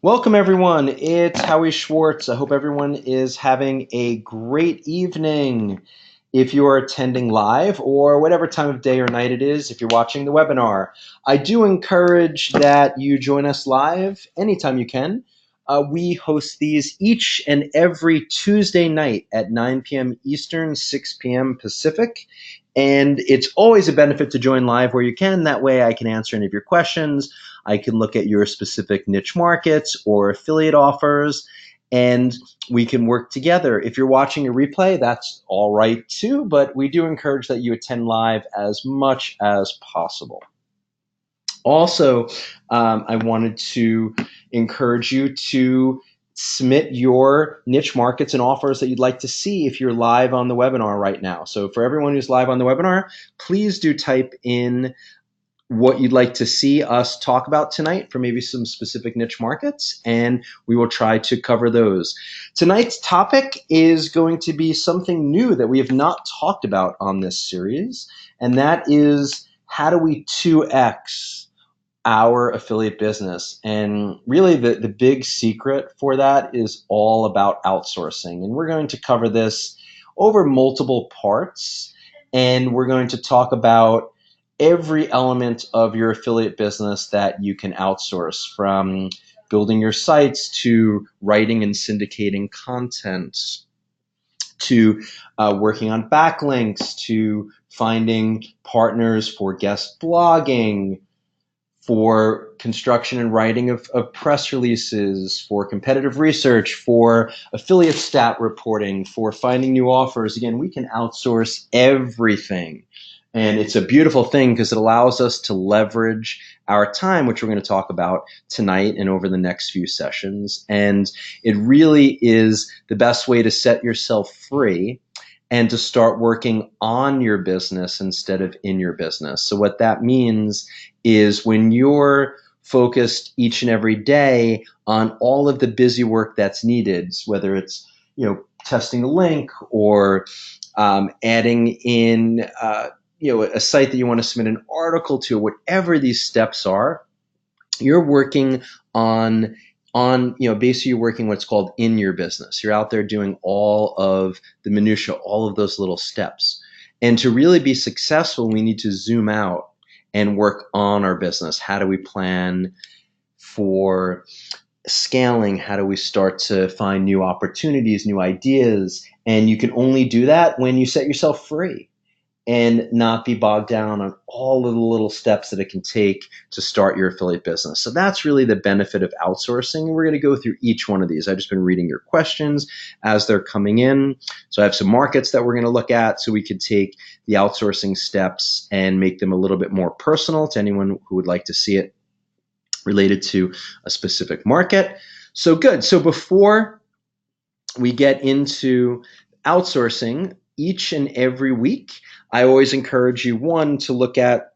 Welcome everyone, it's Howie Schwartz. I hope everyone is having a great evening. If you are attending live or whatever time of day or night it is, if you're watching the webinar, I do encourage that you join us live anytime you can. We host these each and every Tuesday night at 9 p.m. Eastern, 6 p.m. Pacific. And it's always a benefit to join live where you can. That way I can answer any of your questions. I can look at your specific niche markets or affiliate offers, and we can work together. If you're watching a replay, that's all right too, but we do encourage that you attend live as much as possible. Also, I wanted to encourage you to submit your niche markets and offers that you'd like to see if you're live on the webinar right now. So for everyone who's live on the webinar, please do type in what you'd like to see us talk about tonight for maybe some specific niche markets, and we will try to cover those. Tonight's topic is going to be something new that we have not talked about on this series, and that is how do we 2x our affiliate business. And really the big secret for that is all about outsourcing. And we're going to cover this over multiple parts, and we're going to talk about every element of your affiliate business that you can outsource, from building your sites to writing and syndicating content, to working on backlinks, to finding partners for guest blogging, for construction and writing of press releases, for competitive research, for affiliate stat reporting, for finding new offers. Again, we can outsource everything. And it's a beautiful thing because it allows us to leverage our time, which we're going to talk about tonight and over the next few sessions. And it really is the best way to set yourself free and to start working on your business instead of in your business. So what that means is when you're focused each and every day on all of the busy work that's needed, whether it's testing a link or adding in a site that you want to submit an article to, whatever these steps are, you're working on basically you're working what's called in your business. You're out there doing all of the minutia, all of those little steps. And to really be successful, we need to zoom out and work on our business. How do we plan for scaling? How do we start to find new opportunities, new ideas? And you can only do that when you set yourself free and not be bogged down on all of the little steps that it can take to start your affiliate business. So that's really the benefit of outsourcing. We're going to go through each one of these. I've just been reading your questions as they're coming in. So I have some markets that we're going to look at so we could take the outsourcing steps and make them a little bit more personal to anyone who would like to see it related to a specific market. So good. So before we get into outsourcing, each and every week, I always encourage you, one, to look at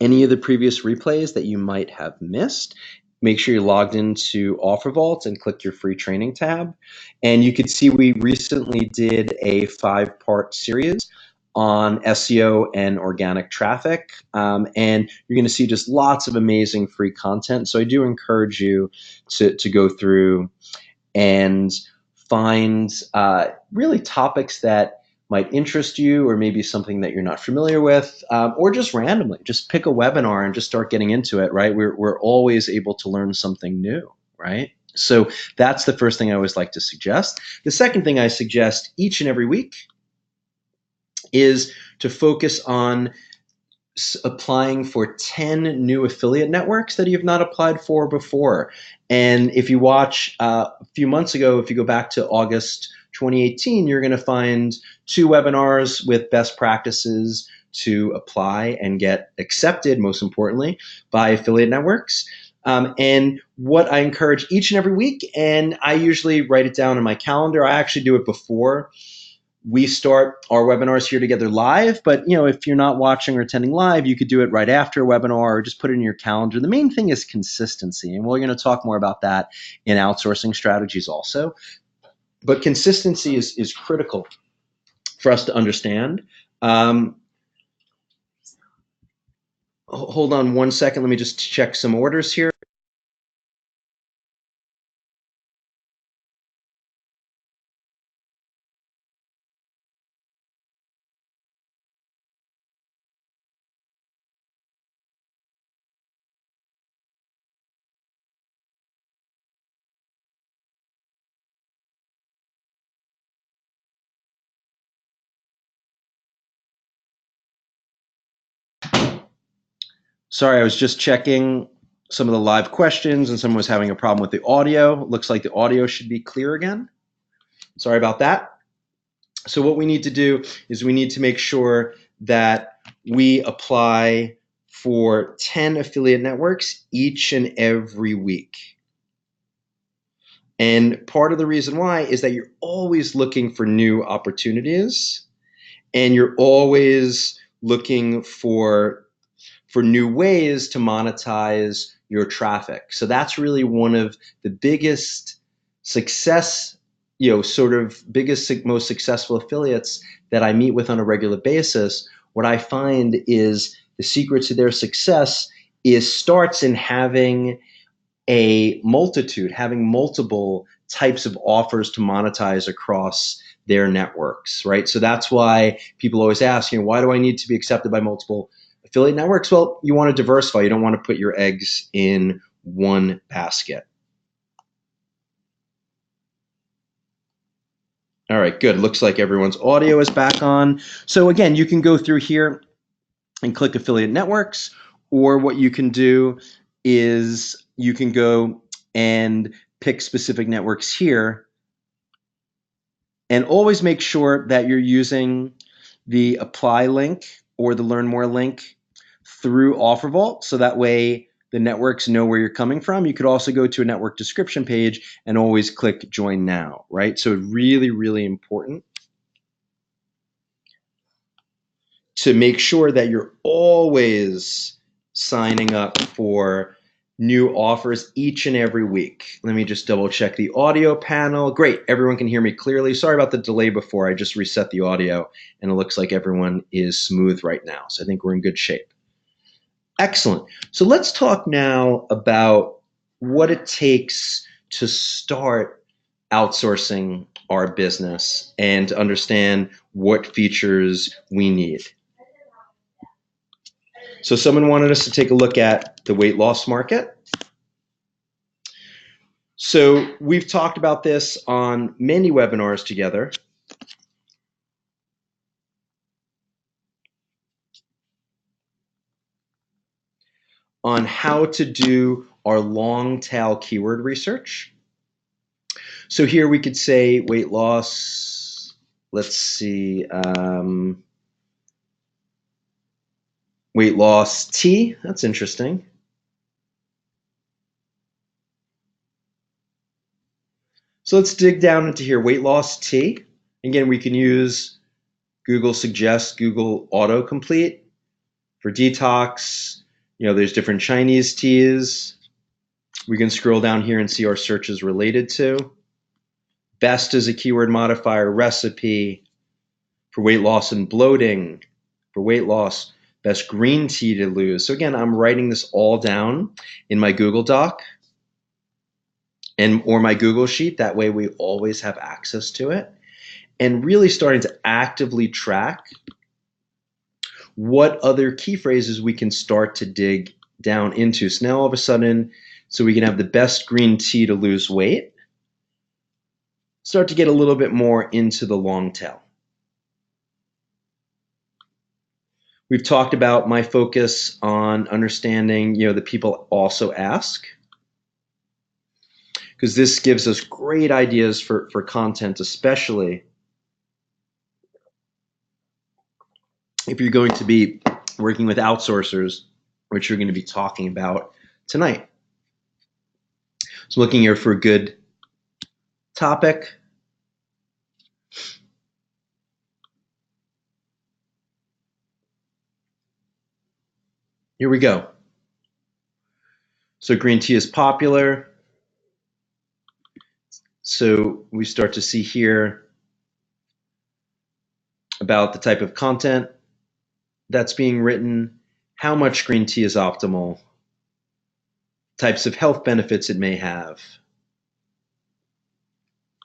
any of the previous replays that you might have missed. Make sure you're logged into OfferVault and click your free training tab. And you can see we recently did a 5-part series on SEO and organic traffic. And you're going to see just lots of amazing free content. So I do encourage you to go through and find really topics that might interest you, or maybe something that you're not familiar with, or just randomly, just pick a webinar and just start getting into it, right? We're always able to learn something new, right? So that's the first thing I always like to suggest. The second thing I suggest each and every week is to focus on applying for 10 new affiliate networks that you've not applied for before. And if you watch a few months ago, if you go back to August 2018, you're going to find 2 webinars with best practices to apply and get accepted, most importantly, by affiliate networks. And what I encourage each and every week, and I usually write it down in my calendar. I actually do it before we start our webinars here together live, but if you're not watching or attending live, you could do it right after a webinar or just put it in your calendar. The main thing is consistency, and we're going to talk more about that in outsourcing strategies also. But consistency is critical for us to understand. Hold on one second. Let me just check some orders here. Sorry, I was just checking some of the live questions and someone was having a problem with the audio. Looks like the audio should be clear again. Sorry about that. So what we need to do is we need to make sure that we apply for 10 affiliate networks each and every week. And part of the reason why is that you're always looking for new opportunities and you're always looking for new ways to monetize your traffic. So that's really one of the biggest success, most successful affiliates that I meet with on a regular basis. What I find is the secret to their success starts in having having multiple types of offers to monetize across their networks, right? So that's why people always ask, why do I need to be accepted by multiple affiliate networks? Well, you want to diversify. You don't want to put your eggs in one basket. All right, good. Looks like everyone's audio is back on. So again, you can go through here and click affiliate networks, or what you can do is you can go and pick specific networks here and always make sure that you're using the apply link or the learn more link through OfferVault, so that way the networks know where you're coming from. You could also go to a network description page and always click join now, right? So really, really important to make sure that you're always signing up for new offers each and every week. Let me just double check the audio panel. Great, everyone can hear me clearly. Sorry about the delay before. I just reset the audio and it looks like everyone is smooth right now. So I think we're in good shape. Excellent. So let's talk now about what it takes to start outsourcing our business and to understand what features we need. So someone wanted us to take a look at the weight loss market. So we've talked about this on many webinars together. On how to do our long tail keyword research. So here we could say weight loss, let's see, weight loss tea, that's interesting. So let's dig down into here, weight loss tea. Again, we can use Google Suggest, Google Autocomplete for detox. There's different Chinese teas. We can scroll down here and see our searches related to. Best is a keyword modifier, recipe for weight loss and bloating, for weight loss, best green tea to lose. So again, I'm writing this all down in my Google Doc or my Google Sheet. That way we always have access to it. And really starting to actively track what other key phrases we can start to dig down into. So now all of a sudden, so we can have the best green tea to lose weight, start to get a little bit more into the long tail. We've talked about my focus on understanding, that people also ask, because this gives us great ideas for content, especially if you're going to be working with outsourcers, which you're going to be talking about tonight. So looking here for a good topic. Here we go. So green tea is popular. So we start to see here about the type of content that's being written, how much green tea is optimal, types of health benefits it may have,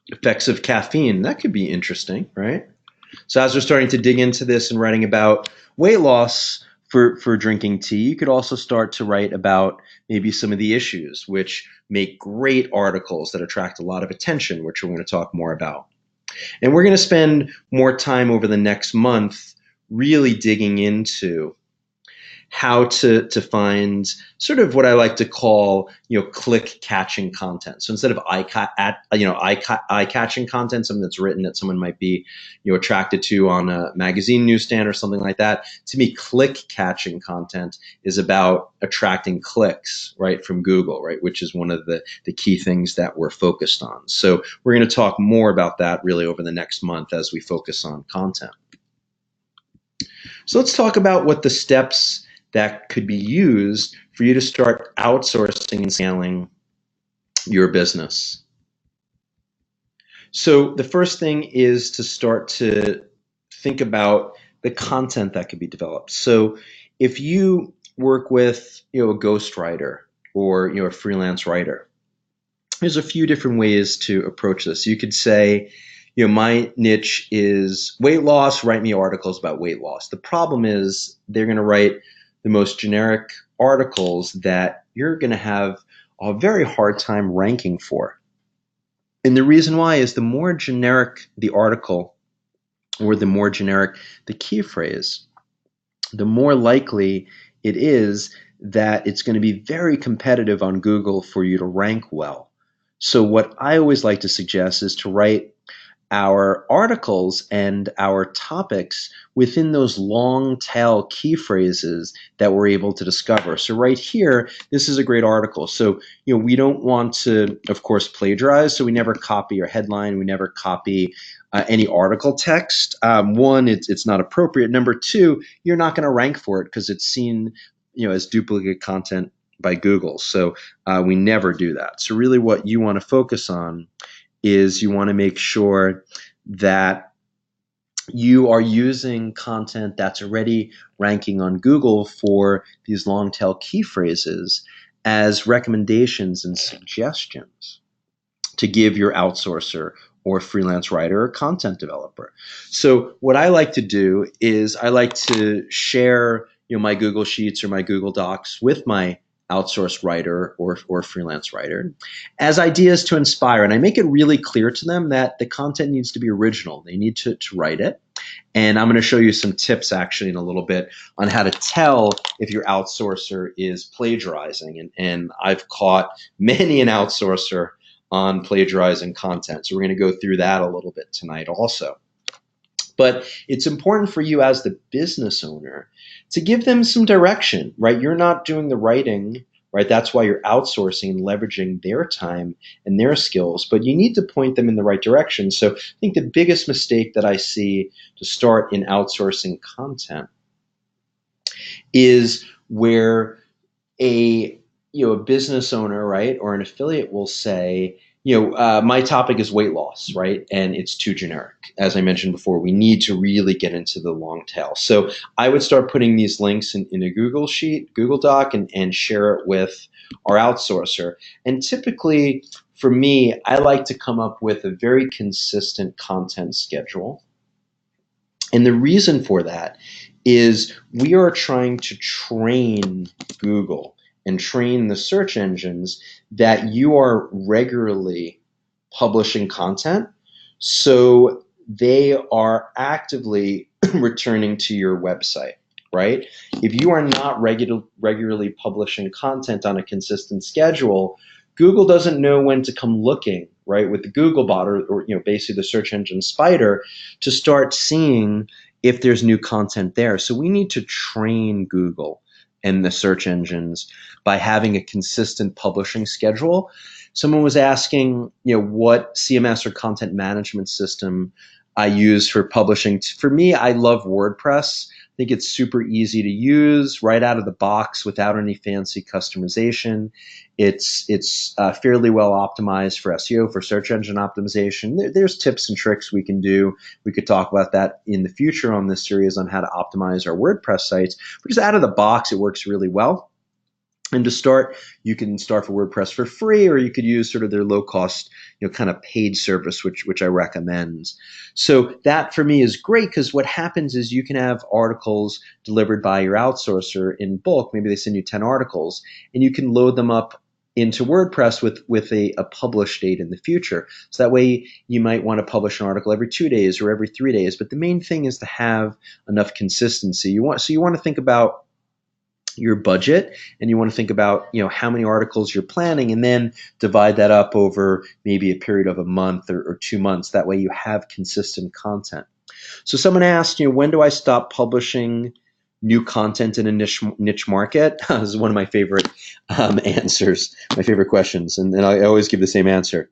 effects of caffeine. That could be interesting, right? So as we're starting to dig into this and writing about weight loss for drinking tea, you could also start to write about maybe some of the issues, which make great articles that attract a lot of attention, which we're going to talk more about. And we're going to spend more time over the next month really digging into how to find sort of what I like to call, click catching content. So instead of eye catching content, something that's written that someone might be, attracted to on a magazine newsstand or something like that. To me, click catching content is about attracting clicks, right, from Google, right, which is one of the key things that we're focused on. So we're going to talk more about that really over the next month as we focus on content. So let's talk about what the steps that could be used for you to start outsourcing and scaling your business. So the first thing is to start to think about the content that could be developed. So if you work with, a ghostwriter or, a freelance writer, there's a few different ways to approach this. You could say, my niche is weight loss, write me articles about weight loss. The problem is they're going to write the most generic articles that you're going to have a very hard time ranking for. And the reason why is the more generic the article or the more generic the key phrase, the more likely it is that it's going to be very competitive on Google for you to rank well. So what I always like to suggest is to write our articles and our topics within those long tail key phrases that we're able to discover. So right here, this is a great article. So, we don't want to, of course, plagiarize. So we never copy our headline. We never copy any article text. One, it's not appropriate. Number two, you're not going to rank for it because it's seen, as duplicate content by Google. So we never do that. So really what you want to focus on is you want to make sure that you are using content that's already ranking on Google for these long tail key phrases as recommendations and suggestions to give your outsourcer or freelance writer or content developer. So what I like to do is I like to share, my Google Sheets or my Google Docs with my outsourced writer or freelance writer as ideas to inspire. And I make it really clear to them that the content needs to be original. They need to write it. And I'm going to show you some tips actually in a little bit on how to tell if your outsourcer is plagiarizing. And I've caught many an outsourcer on plagiarizing content. So we're going to go through that a little bit tonight also. But it's important for you as the business owner to give them some direction, right? You're not doing the writing, right? That's why you're outsourcing and leveraging their time and their skills, but you need to point them in the right direction. So I think the biggest mistake that I see to start in outsourcing content is where a business owner, right, or an affiliate will say, my topic is weight loss, right? And it's too generic. As I mentioned before, we need to really get into the long tail. So I would start putting these links in a Google Sheet, Google Doc, and share it with our outsourcer. And typically, for me, I like to come up with a very consistent content schedule. And the reason for that is we are trying to train Google and train the search engines that you are regularly publishing content, so they are actively returning to your website, right? If you are not regularly publishing content on a consistent schedule, Google doesn't know when to come looking, right, with the Google bot or basically the search engine spider to start seeing if there's new content there. So we need to train Google and the search engines by having a consistent publishing schedule. Someone was asking, what CMS or content management system I use for publishing. For me, I love WordPress. I think it's super easy to use right out of the box without any fancy customization. It's fairly well optimized for SEO, for search engine optimization. There's tips and tricks we can do. We could talk about that in the future on this series on how to optimize our WordPress sites. But just out of the box, it works really well. And to start, you can start for WordPress for free, or you could use sort of their low-cost, kind of paid service, which I recommend. So that for me is great because what happens is you can have articles delivered by your outsourcer in bulk. Maybe they send you 10 articles, and you can load them up into WordPress with a publish date in the future. So that way you might want to publish an article every 2 days or every 3 days. But the main thing is to have enough consistency. You want to think about your budget, and you want to think about, how many articles you're planning, and then divide that up over maybe a period of a month or 2 months. That way you have consistent content. So someone asked, when do I stop publishing new content in a niche market? This is one of my favorite answers, my favorite questions, and I always give the same answer.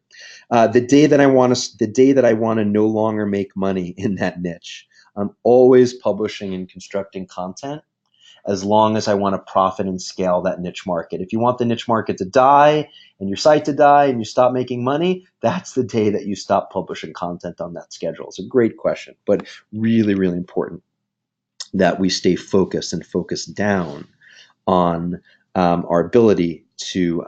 The day that I want to no longer make money in that niche. I'm always publishing and constructing content as long as I want to profit and scale that niche market. If you want the niche market to die and your site to die and you stop making money, that's the day that you stop publishing content on that schedule. It's a great question, but really, really important that we stay focused and focused down on our ability to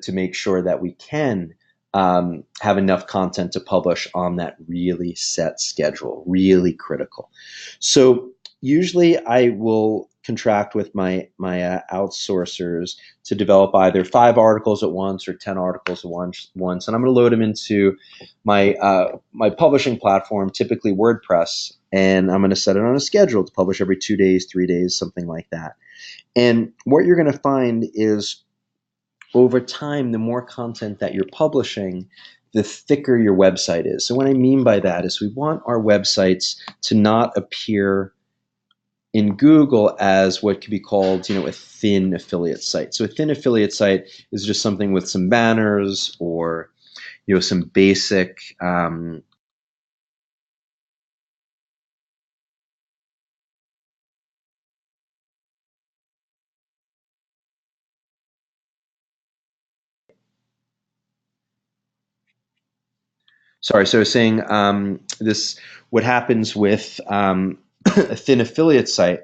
make sure that we can have enough content to publish on that really set schedule, really critical. So usually I will contract with my outsourcers to develop either 5 articles at once or 10 articles at once, and I'm going to load them into my publishing platform, typically WordPress, and I'm going to set it on a schedule to publish every 2 days, 3 days, something like that. And what you're going to find is over time, the more content that you're publishing, the thicker your website is. So what I mean by that is we want our websites to not appear in Google as what could be called, a thin affiliate site. So a thin affiliate site is just something with some banners or, some basic sorry. So I was saying what happens with a thin affiliate site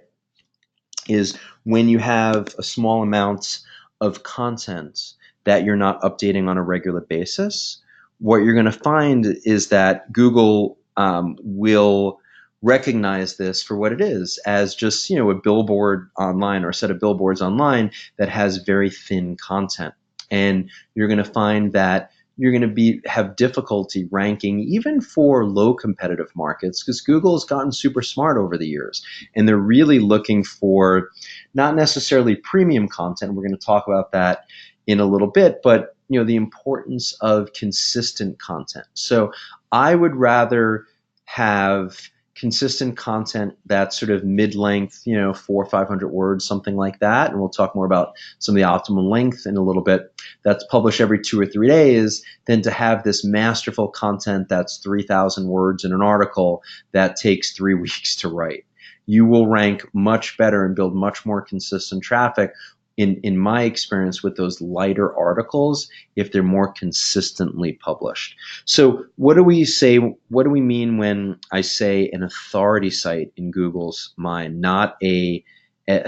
is when you have a small amount of content that you're not updating on a regular basis, what you're going to find is that Google will recognize this for what it is, as just a billboard online or a set of billboards online that has very thin content. And you're going to find that you're going to have difficulty ranking even for low competitive markets, because Google has gotten super smart over the years, and they're really looking for not necessarily premium content. We're going to talk about that in a little bit, but the importance of consistent content. So I would rather have consistent content that's sort of mid-length, 400 or 500 words, something like that. And we'll talk more about some of the optimal length in a little bit. That's published every 2 or 3 days, than to have this masterful content that's 3,000 words in an article that takes 3 weeks to write. You will rank much better and build much more consistent traffic, in my experience, with those lighter articles if they're more consistently published. So what do we say? What do we mean when I say an authority site in Google's mind, not a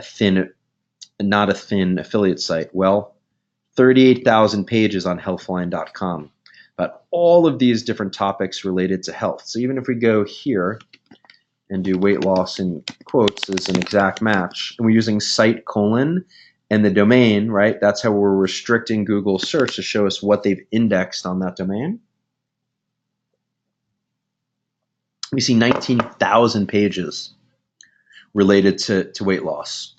thin affiliate site? Well, 38,000 pages on healthline.com about all of these different topics related to health. So even if we go here and do weight loss in quotes as an exact match, and we're using site colon and the domain, right? That's how we're restricting Google search to show us what they've indexed on that domain. We see 19,000 pages related to weight loss.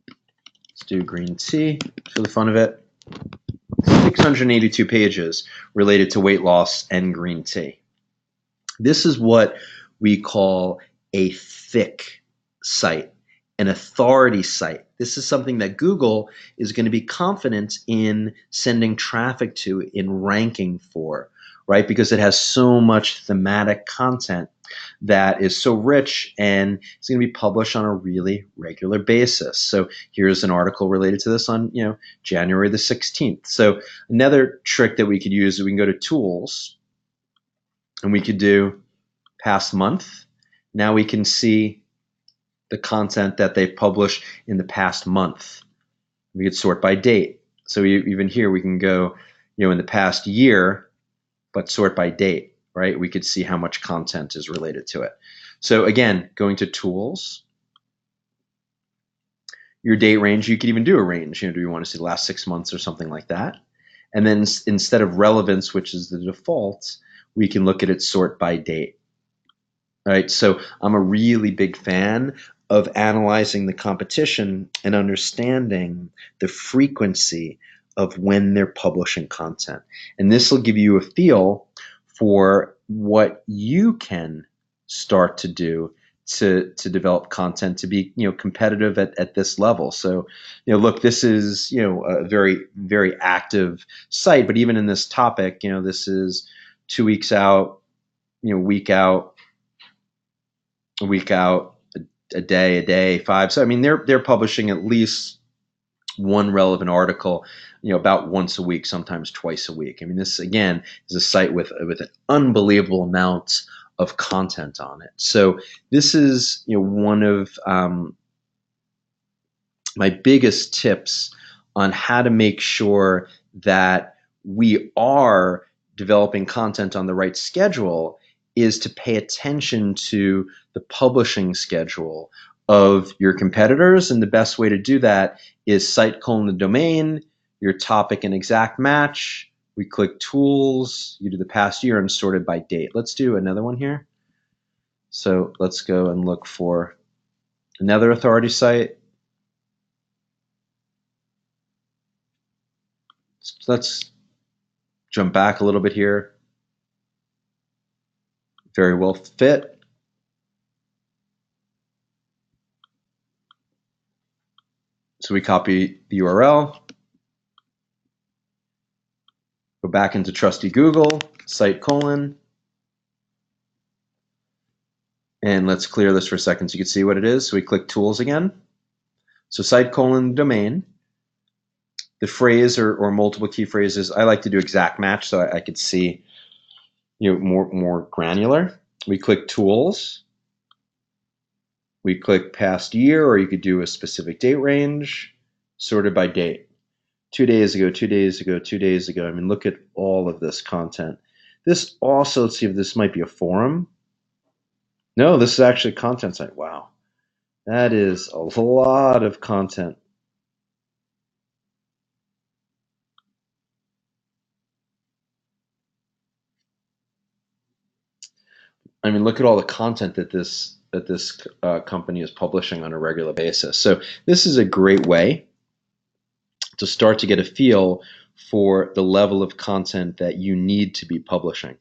Let's do green tea for the fun of it. 682 pages related to weight loss and green tea. This is what we call a thick site, an authority site. This is something that Google is going to be confident in sending traffic to, in ranking for, right? Because it has so much thematic content that is so rich, and it's going to be published on a really regular basis. So here's an article related to this on, January the 16th. So another trick that we could use is we can go to tools and we could do past month. Now we can see the content that they've published in the past month. We could sort by date. So even here we can go, in the past year, but sort by date, right? We could see how much content is related to it. So again, going to tools, your date range, you could even do a range. Do you want to see the last 6 months or something like that? And then instead of relevance, which is the default, we can look at it sort by date. Right, so I'm a really big fan of analyzing the competition and understanding the frequency of when they're publishing content. And this will give you a feel for what you can start to do to develop content to be competitive at this level. So look, this is a very, very active site, but even in this topic, this is 2 weeks out, week out, a week out, a day, 5. So I mean, they're publishing at least one relevant article, about once a week, sometimes twice a week. I mean, this again is a site with an unbelievable amount of content on it. So this is one of my biggest tips on how to make sure that we are developing content on the right schedule is to pay attention to the publishing schedule of your competitors. And the best way to do that is site : the domain, your topic and exact match. We click tools, you do the past year and sorted by date. Let's do another one here. So let's go and look for another authority site. So let's jump back a little bit here. Very well fit. So we copy the URL, go back into trusty Google, site : and let's clear this for a second so you can see what it is. So we click tools again. So site : domain. The phrase or multiple key phrases, I like to do exact match so I could see more granular. We click tools. We click past year, or you could do a specific date range, sorted by date. 2 days ago, 2 days ago, 2 days ago. I mean, look at all of this content. This also, let's see if this might be a forum. No, this is actually a content site. Wow. That is a lot of content. I mean, look at all the content that this company is publishing on a regular basis. So this is a great way to start to get a feel for the level of content that you need to be publishing,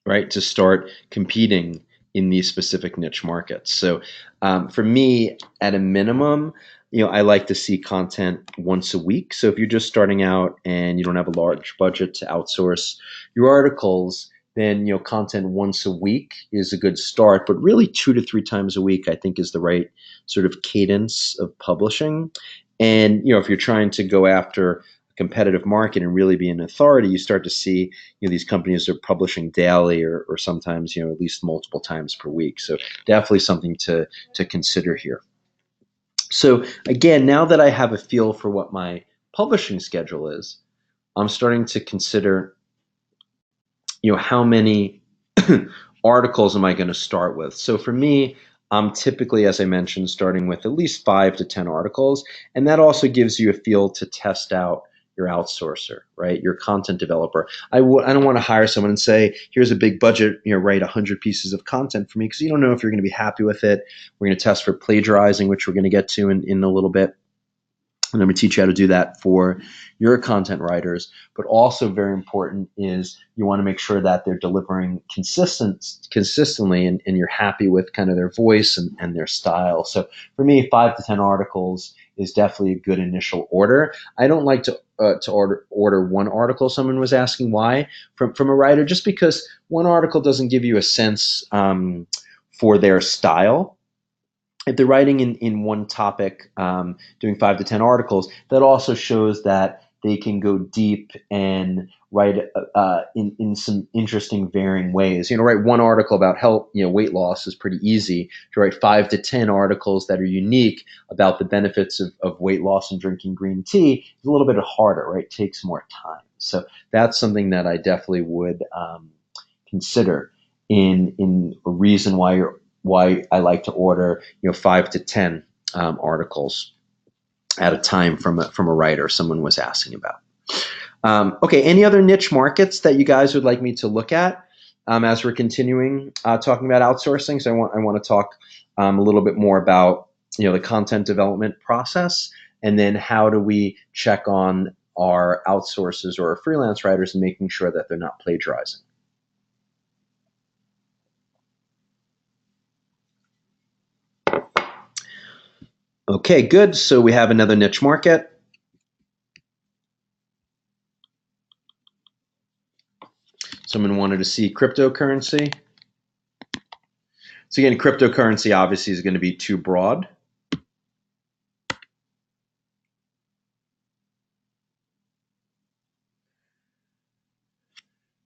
right? To start competing in these specific niche markets. So for me, at a minimum, I like to see content once a week. So if you're just starting out and you don't have a large budget to outsource your articles, then content once a week is a good start. But really 2 to 3 times a week, I think, is the right sort of cadence of publishing. And if you're trying to go after a competitive market and really be an authority, you start to see these companies are publishing daily or sometimes at least multiple times per week. So definitely something to consider here. So again, now that I have a feel for what my publishing schedule is, I'm starting to consider how many articles am I going to start with? So for me, I'm typically, as I mentioned, starting with at least 5 to 10 articles. And that also gives you a feel to test out your outsourcer, right? Your content developer. I don't want to hire someone and say, here's a big budget, write 100 pieces of content for me, because you don't know if you're going to be happy with it. We're going to test for plagiarizing, which we're going to get to in a little bit. And I'm going to teach you how to do that for your content writers. But also very important is you want to make sure that they're delivering consistently and you're happy with kind of their voice and their style. So for me, 5 to 10 articles is definitely a good initial order. I don't like to order one article. Someone was asking why from a writer, just because one article doesn't give you a sense for their style. If they're writing in one topic, doing 5 to 10 articles, that also shows that they can go deep and write in some interesting, varying ways. Write one article about health, weight loss is pretty easy. To write 5 to 10 articles that are unique about the benefits of weight loss and drinking green tea is a little bit harder, right? It takes more time. So that's something that I definitely would consider in a reason why I like to order 5 to 10 articles at a time from a writer someone was asking about. Okay, any other niche markets that you guys would like me to look at as we're continuing talking about outsourcing? So I want to talk a little bit more about the content development process, and then how do we check on our outsourcers or our freelance writers and making sure that they're not plagiarizing. Okay, good. So we have another niche market. Someone wanted to see cryptocurrency. So again, cryptocurrency obviously is going to be too broad.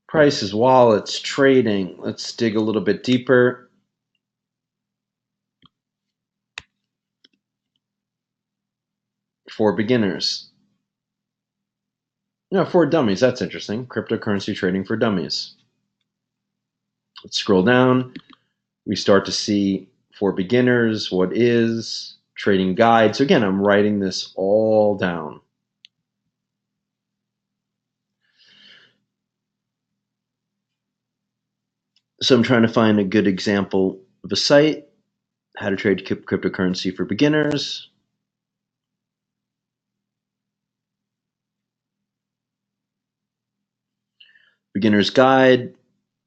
Prices, wallets, trading. Let's dig a little bit deeper. For beginners. For dummies, that's interesting. Cryptocurrency trading for dummies. Let's scroll down. We start to see for beginners, what is, trading guide. So again, I'm writing this all down. So I'm trying to find a good example of a site, how to trade cryptocurrency for beginners. Beginner's guide.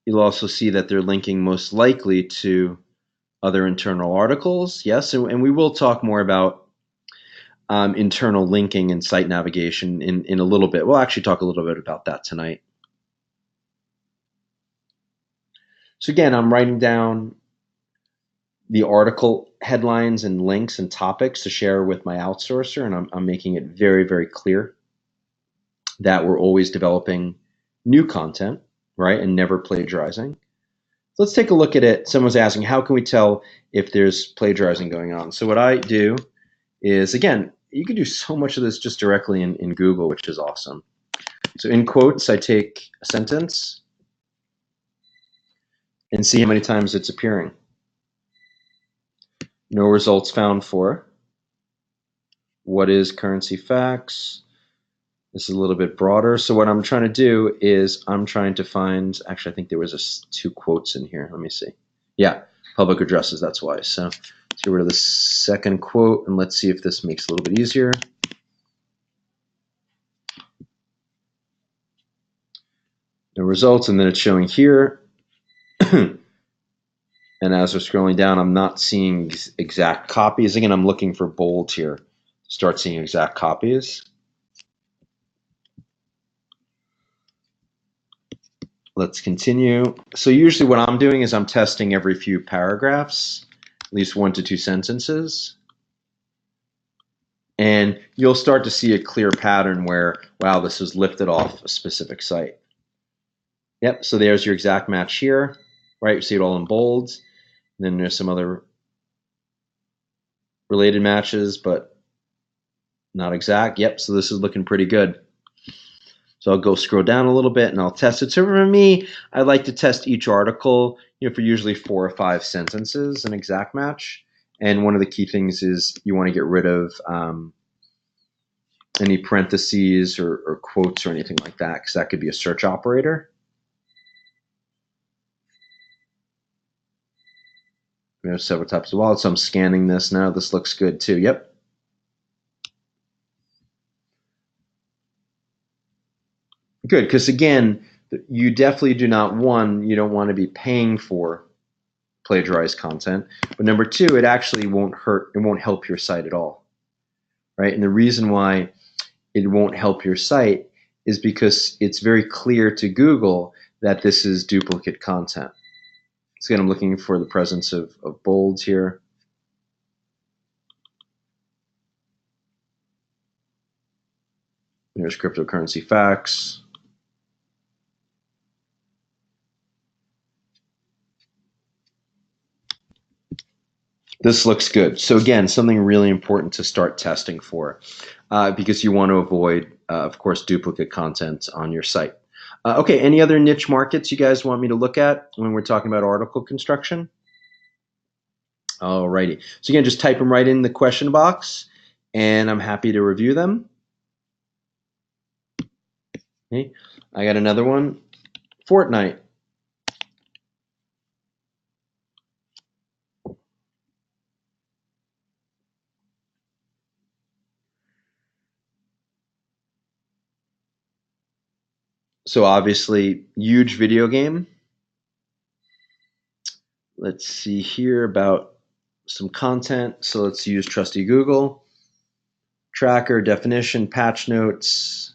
You'll also see that they're linking most likely to other internal articles. Yes, and we will talk more about internal linking and site navigation in a little bit. We'll actually talk a little bit about that tonight. So again, I'm writing down the article headlines and links and topics to share with my outsourcer, and I'm making it very, very clear that we're always developing new content, right, and never plagiarizing. Let's take a look at it. Someone's asking, how can we tell if there's plagiarizing going on? So what I do is, again, you can do so much of this just directly in Google, which is awesome. So in quotes, I take a sentence and see how many times it's appearing. No results found for. What is currency facts? This is a little bit broader. So what I'm trying to do is I'm trying to find, actually, I think there was two quotes in here. Let me see. Yeah, public addresses, that's why. So let's get rid of the second quote, and let's see if this makes it a little bit easier. The results, and then it's showing here. And as we're scrolling down, I'm not seeing exact copies. Again, I'm looking for bold here. Start seeing exact copies. Let's continue. So usually what I'm doing is I'm testing every few paragraphs, at least 1 to 2 sentences. And you'll start to see a clear pattern where, wow, this is lifted off a specific site. Yep, so there's your exact match here, right? You see it all in bold. And then there's some other related matches, but not exact. Yep, so this is looking pretty good. So I'll go scroll down a little bit and I'll test it. So for me, I like to test each article, for usually 4 or 5 sentences, an exact match. And one of the key things is you want to get rid of any parentheses or quotes or anything like that, because that could be a search operator. We have several types of wallets. So I'm scanning this now. This looks good too. Yep. Good, because again, you definitely do not, you don't want to be paying for plagiarized content, but number 2, it actually won't hurt, it won't help your site at all, right? And the reason why it won't help your site is because it's very clear to Google that this is duplicate content. So again, I'm looking for the presence of bolds here. There's cryptocurrency facts. This looks good. So again, something really important to start testing for, because you want to avoid, of course, duplicate content on your site. Okay, any other niche markets you guys want me to look at when we're talking about article construction? Alrighty. So again, just type them right in the question box, and I'm happy to review them. Okay, I got another one. Fortnite. So obviously, huge video game. Let's see here about some content. So let's use trusty Google. Tracker, definition, patch notes,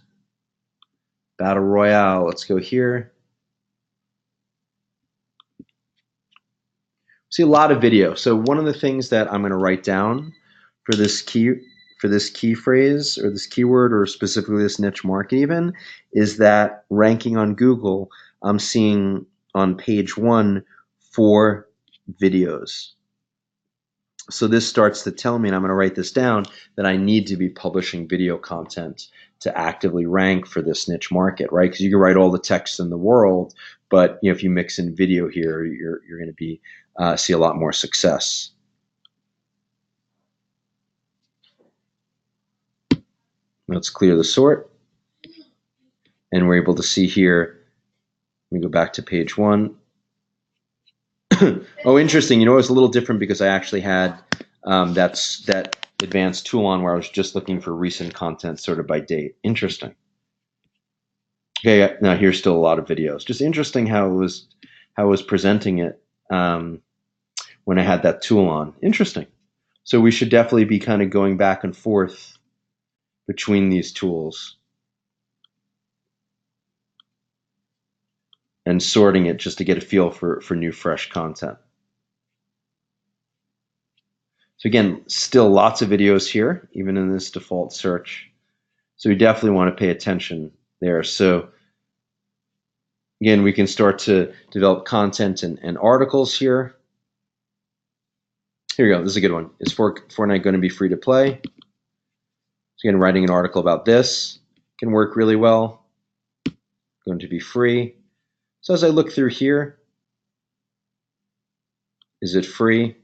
battle royale. Let's go here. See a lot of video. So one of the things that I'm going to write down for this key phrase or this keyword or specifically this niche market even is that ranking on Google, I'm seeing on page 1 4 videos. So this starts to tell me, and I'm going to write this down, that I need to be publishing video content to actively rank for this niche market, right? Because you can write all the text in the world, but if you mix in video here, you're going to be see a lot more success. Let's clear the sort, and we're able to see here. Let me go back to page 1. Oh, interesting. It's a little different because I actually had that advanced tool on where I was just looking for recent content sorted by date. Interesting. Okay, now here's still a lot of videos. Just interesting how it was presenting it when I had that tool on. Interesting. So we should definitely be kind of going back and forth between these tools and sorting it just to get a feel for new, fresh content. So again, still lots of videos here, even in this default search. So we definitely want to pay attention there. So again, we can start to develop content and articles here. Here we go. This is a good one. Is Fortnite going to be free to play? So again, writing an article about this can work really well. Going to be free. So as I look through here, is it free?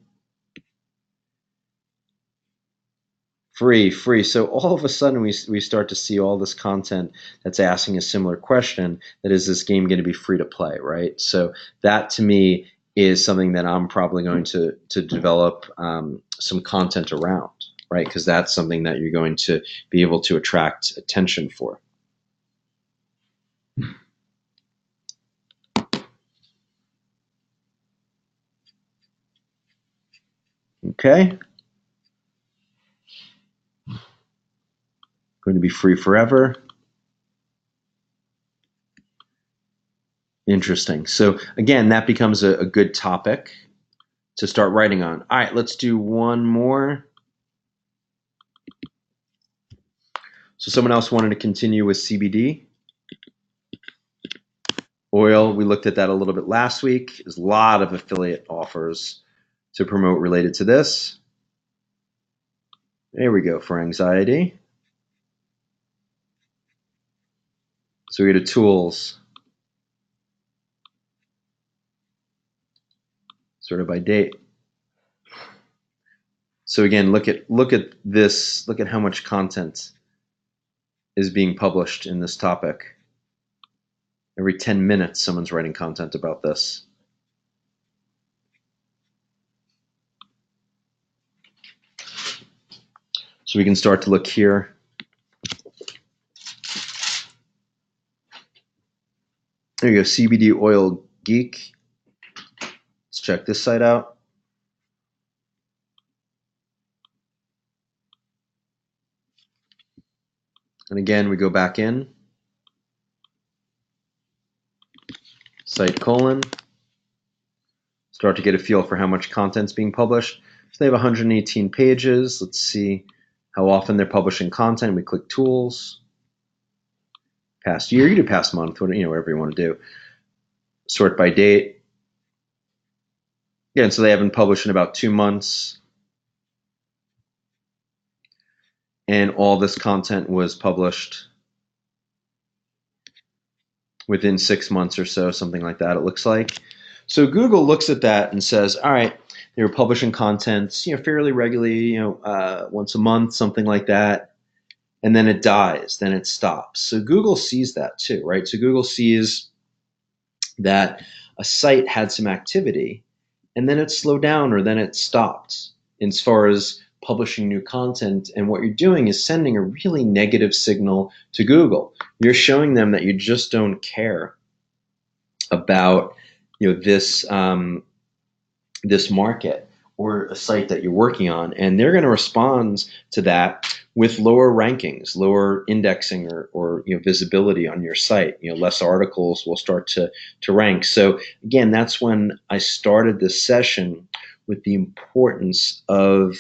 Free. So all of a sudden we start to see all this content that's asking a similar question, that is this game going to be free to play, right? So that to me is something that I'm probably going to develop some content around, right? Because that's something that you're going to be able to attract attention for. Okay. Going to be free forever. Interesting. So again, that becomes a good topic to start writing on. All right, let's do one more. So someone else wanted to continue with CBD. Oil, we looked at that a little bit last week. There's a lot of affiliate offers to promote related to this. There we go for anxiety. So we go to tools, sorted by date. So again, look at this. Look at how much content is being published in this topic. Every 10 minutes, someone's writing content about this. So we can start to look here. There you go, CBD Oil Geek. Let's check this site out. And again, we go back in. Site colon. Start to get a feel for how much content's being published. So they have 118 pages. Let's see how often they're publishing content. We click tools. Past year, you do past month, whatever you want to do. Sort by date. Again, so they haven't published in about 2 months. And all this content was published within 6 months or so, something like that, it looks like. So Google looks at that and says, all right, they were publishing content, fairly regularly, once a month, something like that. And then it dies, then it stops. So Google sees that too, right? So Google sees that a site had some activity and then it slowed down or then it stopped as far as publishing new content, and what you're doing is sending a really negative signal to Google. You're showing them that you just don't care about this market or a site that you're working on, and they're going to respond to that with lower rankings, lower indexing, or visibility on your site. Less articles will start to rank. So again, that's when I started this session with the importance of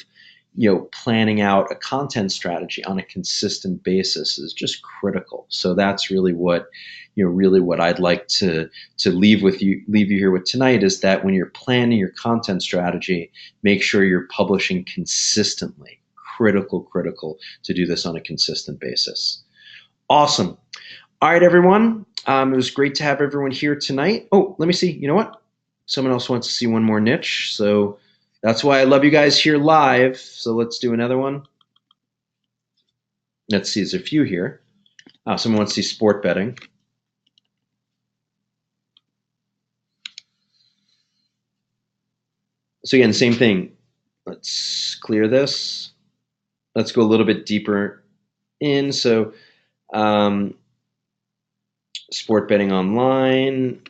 planning out a content strategy on a consistent basis is just critical. So that's really what I'd like to leave you here with tonight, is that when you're planning your content strategy, make sure you're publishing consistently. Critical to do this on a consistent basis. Awesome. All right, everyone. It was great to have everyone here tonight. Oh, let me see. You know what? Someone else wants to see one more niche. So that's why I love you guys here live. So let's do another one. Let's see. There's a few here. Someone wants to see sport betting. So again, same thing. Let's clear this. Let's go a little bit deeper in. So sport betting online.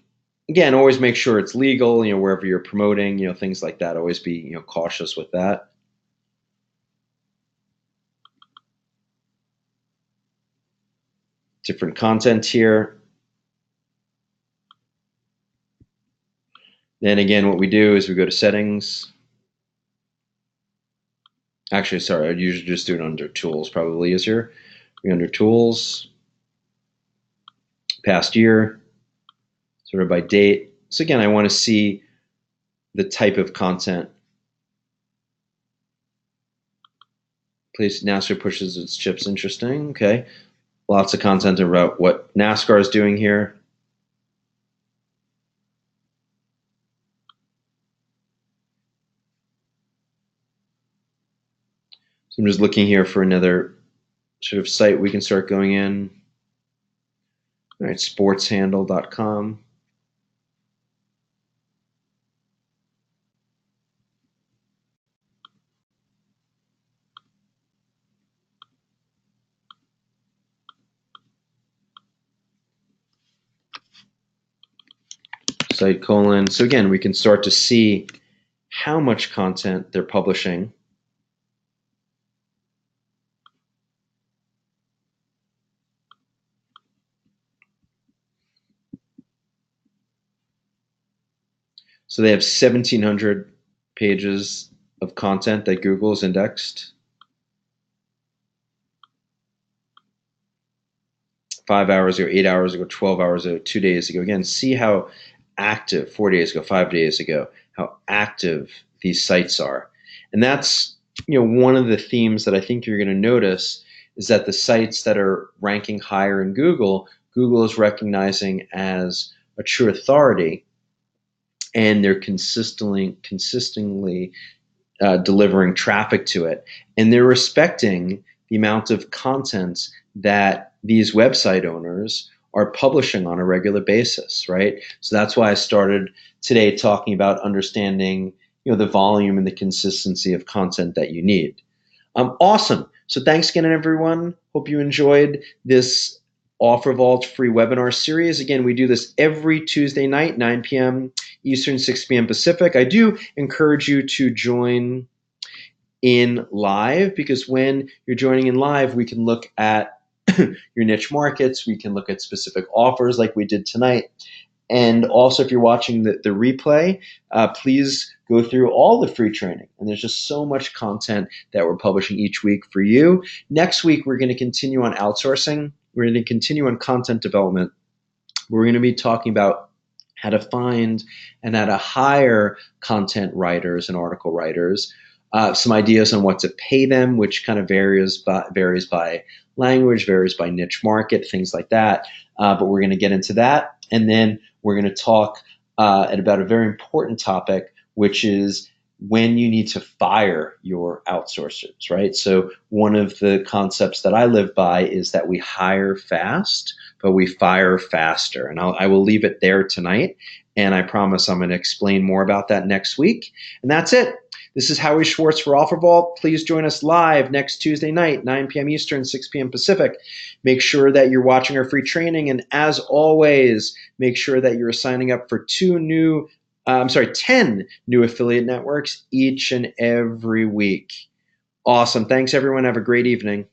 Again, always make sure it's legal, wherever you're promoting, things like that. Always be, cautious with that. Different content here. Then again, what we do is we go to settings. Actually, sorry, I'd usually just do it under tools, probably easier. We under tools, past year, sort of by date. So again, I want to see the type of content. Please, NASCAR pushes its chips. Interesting. Okay. Lots of content about what NASCAR is doing here. So I'm just looking here for another sort of site we can start going in. All right, sportshandle.com. Site colon. So again, we can start to see how much content they're publishing. So they have 1,700 pages of content that Google has indexed. 5 hours ago, 8 hours ago, 12 hours ago, 2 days ago. Again, see how active, 4 days ago, 5 days ago, how active these sites are. And that's one of the themes that I think you're going to notice is that the sites that are ranking higher in Google is recognizing as a true authority, and they're consistently delivering traffic to it. And they're respecting the amount of content that these website owners are publishing on a regular basis, right? So that's why I started today talking about understanding, the volume and the consistency of content that you need. Awesome. So thanks again, everyone. Hope you enjoyed this OfferVault free webinar series. Again, we do this every Tuesday night, 9 p.m. Eastern, 6 p.m. Pacific. I do encourage you to join in live, because when you're joining in live, we can look at your niche markets. We can look at specific offers like we did tonight. And also, if you're watching the replay, please go through all the free training. And there's just so much content that we're publishing each week for you. Next week, we're going to continue on outsourcing. We're going to continue on content development. We're going to be talking about how to find and how to hire content writers and article writers. Some ideas on what to pay them, which kind of varies by language, varies by niche market, things like that. But we're going to get into that. And then we're going to talk about a very important topic, which is when you need to fire your outsourcers, right? So one of the concepts that I live by is that we hire fast, but we fire faster. And I will leave it there tonight. And I promise I'm going to explain more about that next week. And that's it. This is Howie Schwartz for OfferVault. Please join us live next Tuesday night, 9 p.m. Eastern, 6 p.m. Pacific. Make sure that you're watching our free training. And as always, make sure that you're signing up for 10 new affiliate networks each and every week. Awesome. Thanks, everyone. Have a great evening.